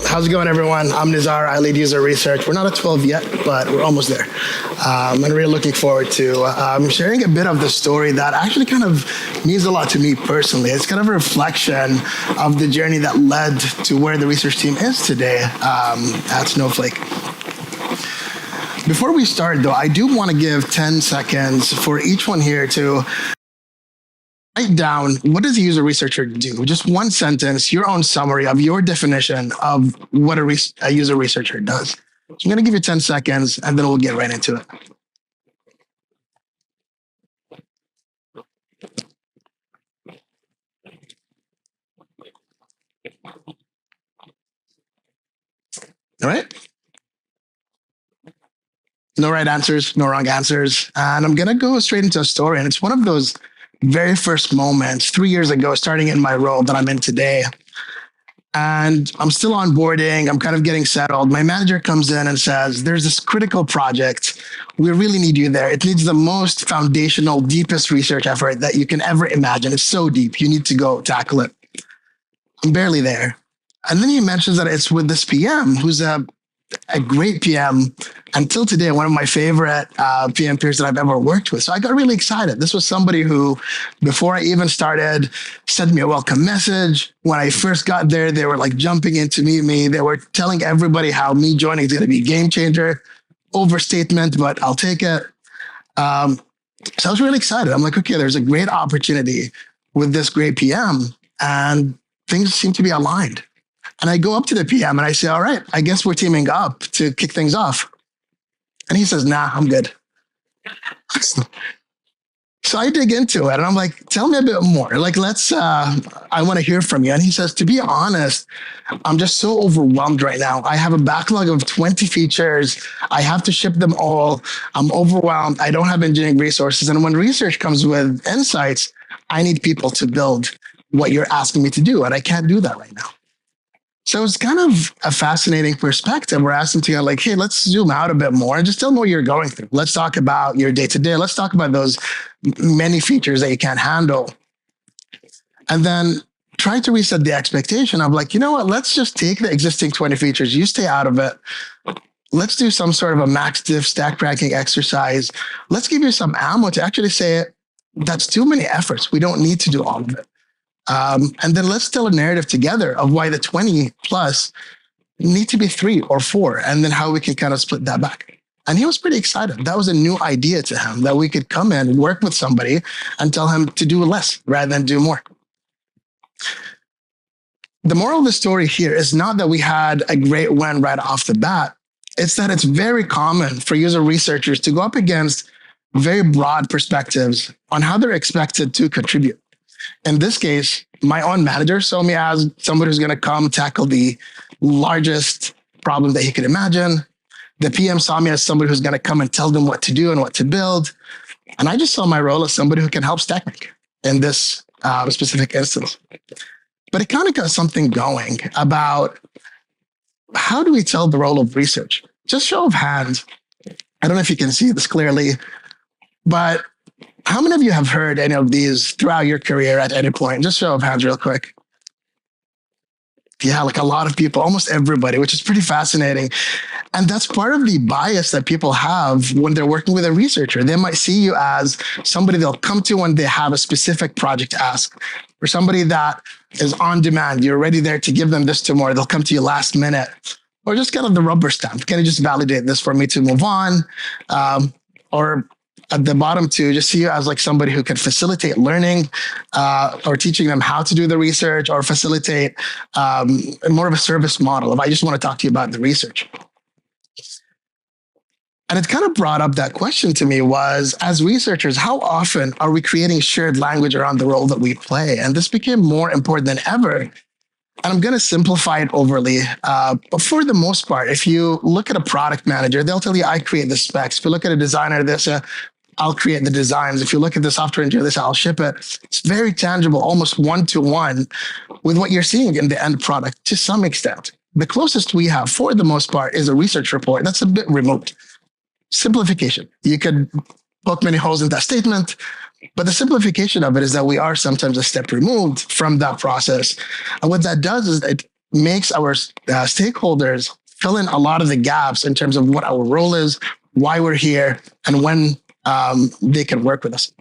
How's it going, everyone? I'm Nizar. I lead user research. We're not at 12 yet, but we're almost there. And really looking forward to sharing a bit of the story that actually kind of means a lot to me personally. It's kind of a reflection of the journey that led to where the research team is today at Snowflake. Before we start, though, I do want to give 10 seconds for each one here to write down, what does a user researcher do? Just one sentence, your own summary of your definition of what a user researcher does. So I'm going to give you 10 seconds, and then we'll get right into it. All right? No right answers, no wrong answers. And I'm going to go straight into a story. And it's one of those very first moments 3 years ago, starting in my role that I'm in today. And I'm still onboarding. I'm kind of getting settled. My manager comes in and says, there's this critical project. We really need you there. It needs the most foundational, deepest research effort that you can ever imagine. It's so deep. You need to go tackle it. I'm barely there. And then he mentions that it's with this PM who's a great PM, until today, one of my favorite PM peers that I've ever worked with. So I got really excited. This was somebody who, before I even started, sent me a welcome message. When I first got there, they were like jumping in to meet me. They were telling everybody how me joining is going to be a game changer. Overstatement, but I'll take it. So I was really excited. I'm like, okay, there's a great opportunity with this great PM, and things seem to be aligned. And I go up to the PM and I say, all right, I guess we're teaming up to kick things off. And he says, nah, I'm good. So I dig into it and I'm like, tell me a bit more. Like, I want to hear from you. And he says, to be honest, I'm just so overwhelmed right now. I have a backlog of 20 features. I have to ship them all. I'm overwhelmed. I don't have engineering resources. And when research comes with insights, I need people to build what you're asking me to do. And I can't do that right now. So it's kind of a fascinating perspective. We're asking to go like, hey, let's zoom out a bit more and just tell me what you're going through. Let's talk about your day-to-day. Let's talk about those many features that you can't handle. And then try to reset the expectation of like, you know what, let's just take the existing 20 features. You stay out of it. Let's do some sort of a max diff stack ranking exercise. Let's give you some ammo to actually say, that's too many efforts. We don't need to do all of it. And then let's tell a narrative together of why the 20 plus need to be 3 or 4, and then how we can kind of split that back. And he was pretty excited. That was a new idea to him, that we could come in and work with somebody and tell him to do less rather than do more. The moral of the story here is not that we had a great win right off the bat. It's that it's very common for user researchers to go up against very broad perspectives on how they're expected to contribute. In this case, my own manager saw me as somebody who's going to come tackle the largest problem that he could imagine. The PM saw me as somebody who's going to come and tell them what to do and what to build. And I just saw my role as somebody who can help stack rank in this specific instance. But it kind of got something going about how do we tell the role of research? Just show of hands. I don't know if you can see this clearly, but how many of you have heard any of these throughout your career at any point? Just show of hands real quick. Yeah, like a lot of people, almost everybody, which is pretty fascinating. And that's part of the bias that people have when they're working with a researcher. They might see you as somebody they'll come to when they have a specific project ask, or somebody that is on demand. You're already there to give them this tomorrow. They'll come to you last minute, or just kind of the rubber stamp. Can you just validate this for me to move on? Or at the bottom two, just see you as like somebody who can facilitate learning or teaching them how to do the research, or facilitate more of a service model if I just want to talk to you about the research. And it kind of brought up that question to me was, as researchers, how often are we creating shared language around the role that we play? And this became more important than ever. And I'm going to simplify it overly. But for the most part, if you look at a product manager, they'll tell you, I create the specs. If you look at a designer, they'll say, I'll create the designs. If you look at the software engineer, they say, I'll ship it. It's very tangible, almost one-to-one with what you're seeing in the end product to some extent. The closest we have, for the most part, is a research report. That's a bit remote. Simplification. You could poke many holes in that statement, But the simplification of it is that we are sometimes a step removed from that process. And what that does is it makes our stakeholders fill in a lot of the gaps in terms of what our role is, why we're here, and when they can work with us.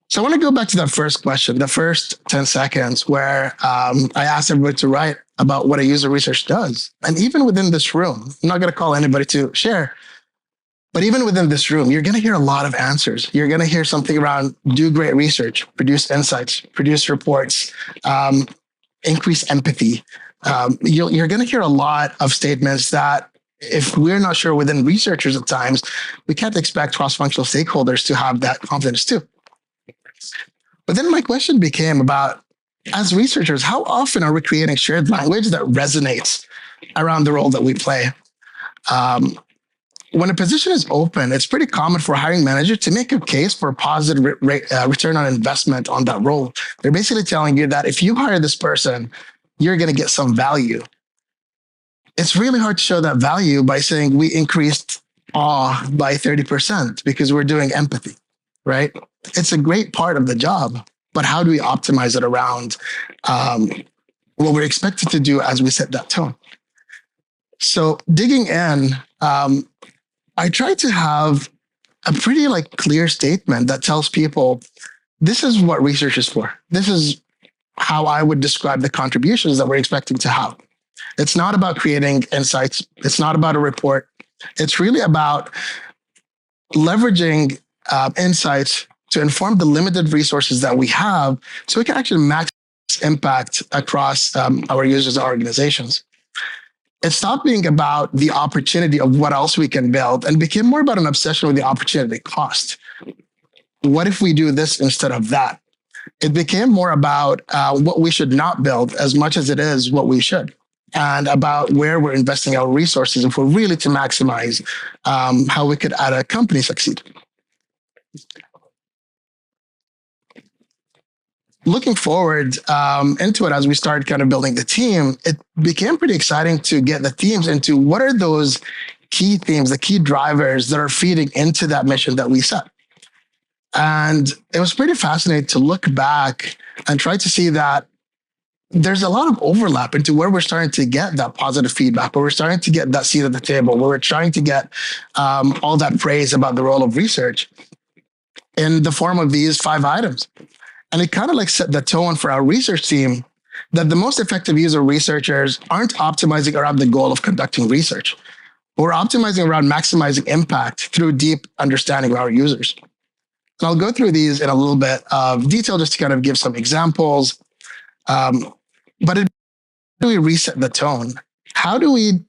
So I want to go back to that first question, the first 10 seconds, where I asked everybody to write about what a user research does. And even within this room, I'm not going to call anybody to share, but even within this room, you're going to hear a lot of answers. You're going to hear something around do great research, produce insights, produce reports, increase empathy. You're going to hear a lot of statements that if we're not sure within researchers at times, we can't expect cross-functional stakeholders to have that confidence too. But then my question became about, as researchers, how often are we creating shared language that resonates around the role that we play? When a position is open, it's pretty common for a hiring manager to make a case for a positive return on investment on that role. They're basically telling you that if you hire this person, you're going to get some value. It's really hard to show that value by saying we increased awe by 30% because we're doing empathy, right? It's a great part of the job, but how do we optimize it around what we're expected to do as we set that tone? So digging in, I try to have a pretty clear statement that tells people, this is what research is for. This is how I would describe the contributions that we're expecting to have. It's not about creating insights. It's not about a report. It's really about leveraging insights to inform the limited resources that we have so we can actually maximize impact across our users and organizations. It stopped being about the opportunity of what else we can build and became more about an obsession with the opportunity cost. What if we do this instead of that? It became more about what we should not build as much as it is what we should, and about where we're investing our resources if we're really to maximize how we could, at a company, succeed. Looking forward into it as we started kind of building the team, it became pretty exciting to get the teams into what are those key themes, the key drivers that are feeding into that mission that we set. And it was pretty fascinating to look back and try to see that there's a lot of overlap into where we're starting to get that positive feedback, where we're starting to get that seat at the table, where we're trying to get all that praise about the role of research in the form of these 5 items. And it kind of set the tone for our research team that the most effective user researchers aren't optimizing around the goal of conducting research. We're optimizing around maximizing impact through deep understanding of our users. And I'll go through these in a little bit of detail just to kind of give some examples. But how do we reset the tone? How do we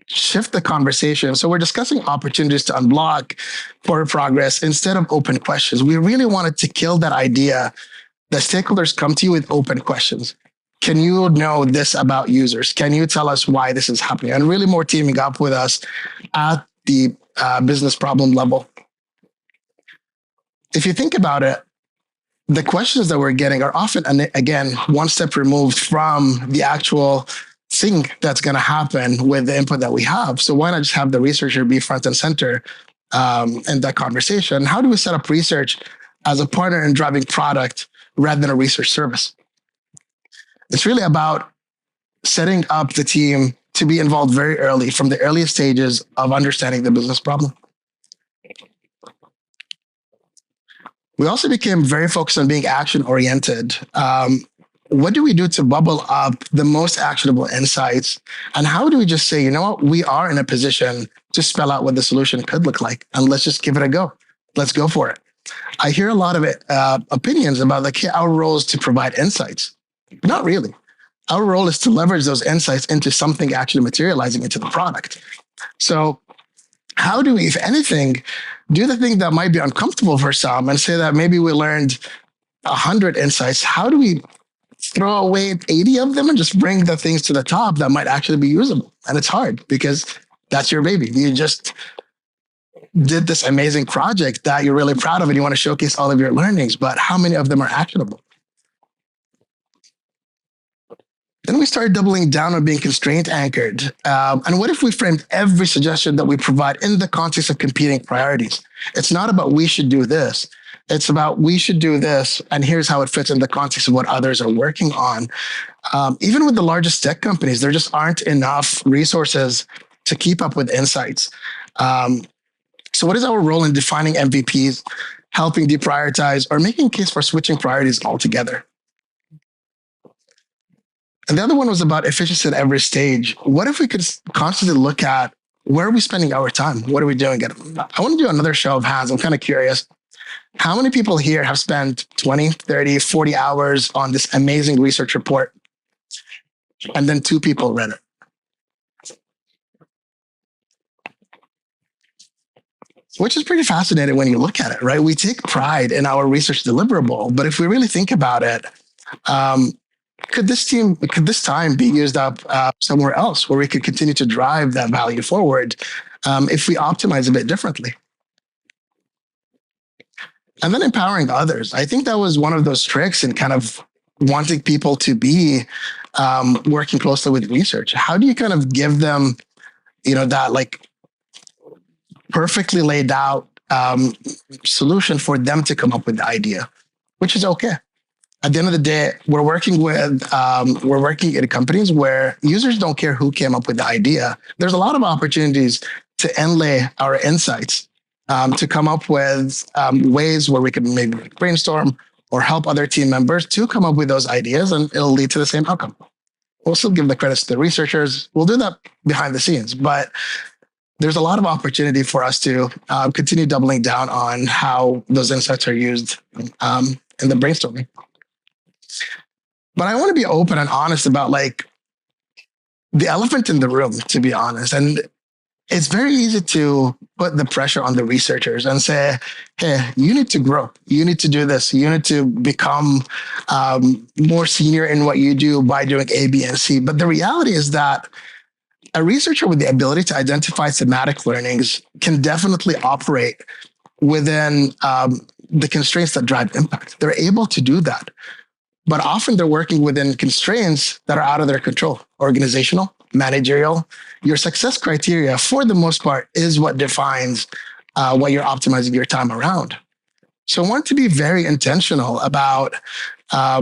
shift the conversation? So we're discussing opportunities to unblock forward progress instead of open questions. We really wanted to kill that idea that stakeholders come to you with open questions. Can you know this about users? Can you tell us why this is happening? And really more teaming up with us at the business problem level. If you think about it, the questions that we're getting are often, again, one step removed from the actual thing that's going to happen with the input that we have. So why not just have the researcher be front and center in that conversation? How do we set up research as a partner in driving product rather than a research service? It's really about setting up the team to be involved very early, from the earliest stages of understanding the business problem. We also became very focused on being action-oriented. What do we do to bubble up the most actionable insights? And how do we just say, you know what, we are in a position to spell out what the solution could look like, and let's just give it a go. Let's go for it. I hear a lot of opinions about hey, our role is to provide insights. Not really. Our role is to leverage those insights into something actually materializing into the product. So how do we, if anything, do the thing that might be uncomfortable for some and say that maybe we learned 100 insights? How do we throw away 80 of them and just bring the things to the top that might actually be usable? And it's hard because that's your baby. You just did this amazing project that you're really proud of and you want to showcase all of your learnings, but how many of them are actionable? Then we started doubling down on being constraint anchored. And what if we framed every suggestion that we provide in the context of competing priorities? It's not about we should do this. It's about we should do this, and here's how it fits in the context of what others are working on. Even with the largest tech companies, there just aren't enough resources to keep up with insights. Um, so, what is our role in defining MVPs, helping deprioritize, or making a case for switching priorities altogether? And the other one was about efficiency at every stage. What if we could constantly look at where are we spending our time? What are we doing? I want to do another show of hands. I'm kind of curious. How many people here have spent 20, 30, 40 hours on this amazing research report? And then 2 people read it. Which is pretty fascinating when you look at it, right? We take pride in our research deliverable, but if we really think about it, um, could this time be used up somewhere else where we could continue to drive that value forward if we optimize a bit differently? And then empowering others. I think that was one of those tricks in kind of wanting people to be working closely with research. How do you kind of give them, that like perfectly laid out solution for them to come up with the idea, which is okay. At the end of the day, we're working in companies where users don't care who came up with the idea. There's a lot of opportunities to inlay our insights, to come up with ways where we can maybe brainstorm or help other team members to come up with those ideas, and it'll lead to the same outcome. We'll still give the credits to the researchers. We'll do that behind the scenes, but there's a lot of opportunity for us to continue doubling down on how those insights are used in the brainstorming. But I want to be open and honest about like the elephant in the room, to be honest. And it's very easy to put the pressure on the researchers and say, hey, you need to grow. You need to do this. You need to become more senior in what you do by doing A, B, and C. But the reality is that a researcher with the ability to identify thematic learnings can definitely operate within the constraints that drive impact. They're able to do that. But often they're working within constraints that are out of their control, organizational, managerial. Your success criteria, for the most part, is what defines what you're optimizing your time around. So I want to be very intentional about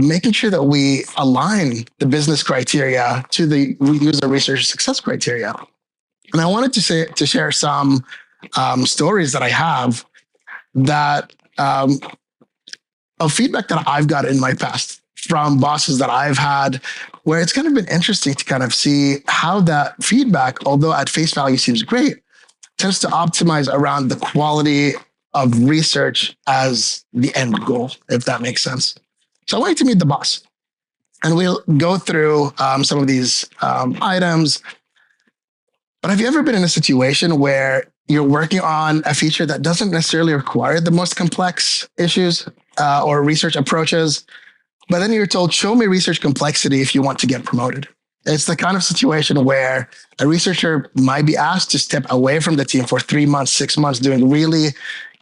making sure that we align the business criteria to the user research success criteria. And I wanted to share some stories that I have that of feedback that I've got in my past from bosses that I've had, where it's kind of been interesting to kind of see how that feedback, although at face value seems great, tends to optimize around the quality of research as the end goal, if that makes sense. So I want you to meet the boss, and we'll go through some of these items. But have you ever been in a situation where you're working on a feature that doesn't necessarily require the most complex issues or research approaches, but then you're told, show me research complexity if you want to get promoted? It's the kind of situation where a researcher might be asked to step away from the team for 3 months, 6 months, doing really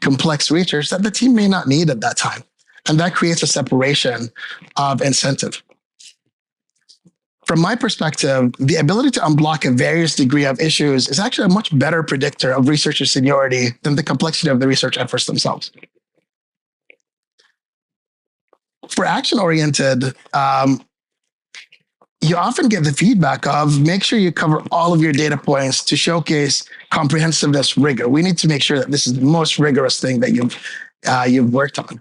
complex research that the team may not need at that time. And that creates a separation of incentive. From my perspective, the ability to unblock a various degree of issues is actually a much better predictor of researcher seniority than the complexity of the research efforts themselves. For action-oriented, you often get the feedback of make sure you cover all of your data points to showcase comprehensiveness, rigor. We need to make sure that this is the most rigorous thing that you've worked on.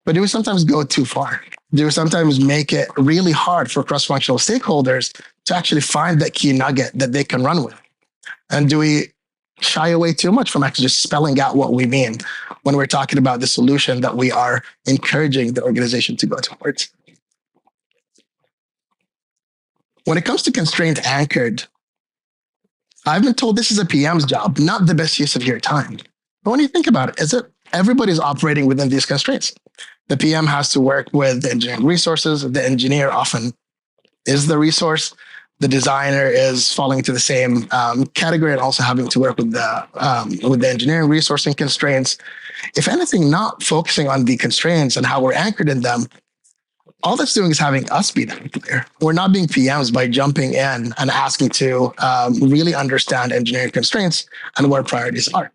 But do we sometimes go too far? Do we sometimes make it really hard for cross-functional stakeholders to actually find that key nugget that they can run with? And do we shy away too much from actually just spelling out what we mean when we're talking about the solution that we are encouraging the organization to go towards? When it comes to constraint anchored, I've been told this is a PM's job, not the best use of your time. But when you think about it, is it everybody's operating within these constraints? The PM has to work with the engineering resources. The engineer often is the resource. The designer is falling into the same category and also having to work with the engineering resourcing constraints. If anything, not focusing on the constraints and how we're anchored in them, all that's doing is having us be that clear. We're not being PMs by jumping in and asking to really understand engineering constraints and where priorities are.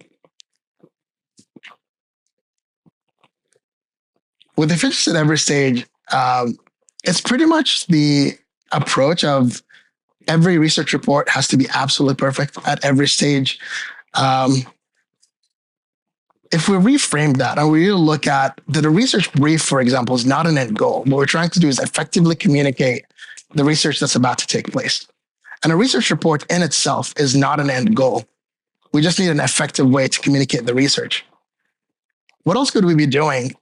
With efficiency at every stage, it's pretty much the approach of every research report has to be absolutely perfect at every stage. Um, if we reframe that and we really look at that, a research brief, for example, is not an end goal. What we're trying to do is effectively communicate the research that's about to take place. And a research report in itself is not an end goal. We just need an effective way to communicate the research. What else could we be doing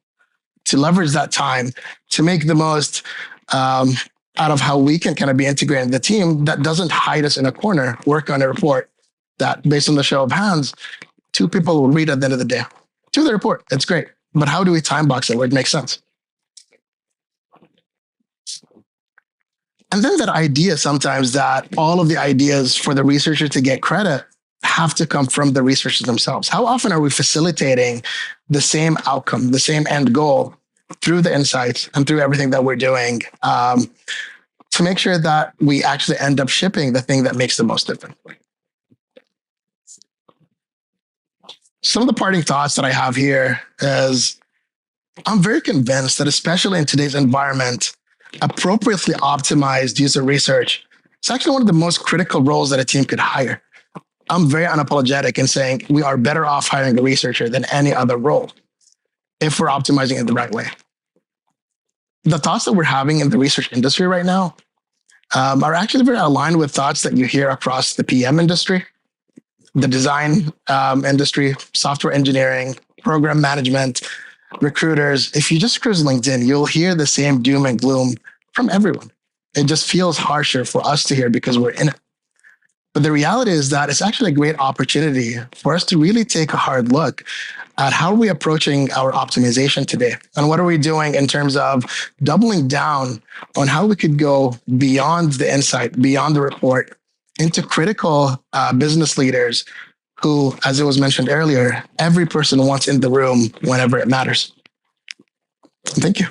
to leverage that time to make the most out of how we can kind of be integrating the team that doesn't hide us in a corner, work on a report that, based on the show of hands, 2 people will read at the end of the day. Do the report. It's great. But how do we time box it where it makes sense? And then that idea sometimes that all of the ideas for the researcher to get credit have to come from the researchers themselves. How often are we facilitating the same outcome, the same end goal through the insights and through everything that we're doing to make sure that we actually end up shipping the thing that makes the most difference? Some of the parting thoughts that I have here is I'm very convinced that, especially in today's environment, appropriately optimized user research is actually one of the most critical roles that a team could hire. I'm very unapologetic in saying we are better off hiring a researcher than any other role if we're optimizing it the right way. The thoughts that we're having in the research industry right now are actually very aligned with thoughts that you hear across the PM industry, the design industry, software engineering, program management, recruiters. If you just cruise LinkedIn, you'll hear the same doom and gloom from everyone. It just feels harsher for us to hear because we're in it. But the reality is that it's actually a great opportunity for us to really take a hard look at how are we approaching our optimization today, and what are we doing in terms of doubling down on how we could go beyond the insight, beyond the report, into critical business leaders who, as it was mentioned earlier, every person wants in the room whenever it matters. Thank you.